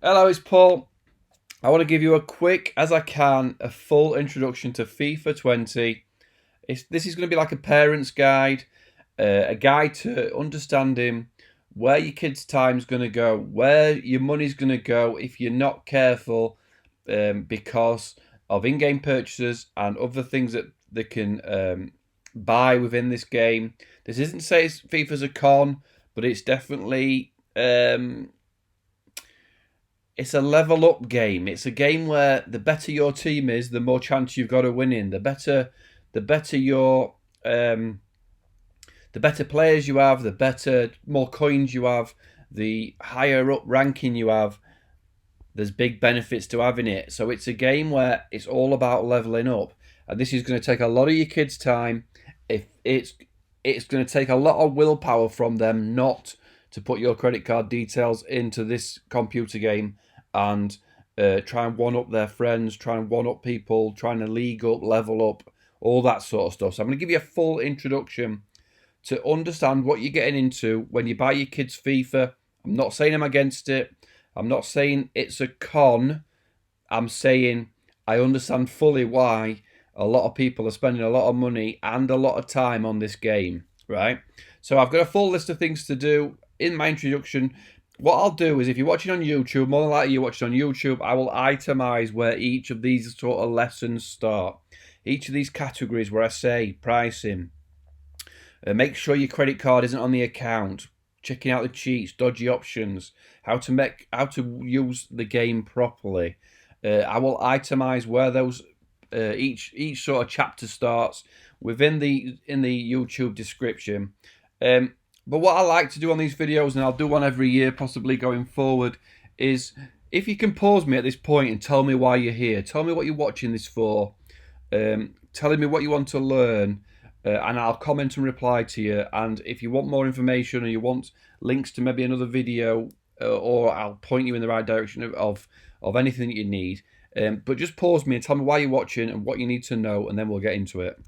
Hello, it's Paul. I want to give you a quick, as I can, a full introduction to FIFA 20. This is going to be like a parent's guide, a guide to understanding where your kid's time's going to go, where your money's going to go if you're not careful, because of in-game purchases and other things that they can buy within this game. This isn't to say FIFA's a con, but it's definitely it's a level up game. It's a game where the better your team is, the more chance you've got of winning. The better your the better players you have, the better more coins you have, the higher up ranking you have. There's big benefits to having it. So it's a game where it's all about leveling up, and this is going to take a lot of your kids' time. If it's going to take a lot of willpower from them not to put your credit card details into this computer game and try and one up their friends, try and one up people, trying to league up, level up, all that sort of stuff. So I'm going to give you a full introduction to understand what you're getting into when you buy your kids FIFA. I'm not saying I'm against it. I'm not saying it's a con. I'm saying I understand fully why a lot of people are spending a lot of money and a lot of time on this game, right? So I've got a full list of things to do in my introduction. What I'll do is, if you're watching on YouTube, more than likely you're watching on YouTube, I will itemize where each of these sort of lessons start. Each of these categories where I say pricing, make sure your credit card isn't on the account, checking out the cheats, dodgy options, how to use the game properly. I will itemize where those each sort of chapter starts within the YouTube description. But what I like to do on these videos, and I'll do one every year possibly going forward, is if you can pause me at this point and tell me why you're here, tell me what you're watching this for, telling me what you want to learn, and I'll comment and reply to you. And if you want more information or you want links to maybe another video, or I'll point you in the right direction of anything that you need. But just pause me and tell me why you're watching and what you need to know, and then we'll get into it.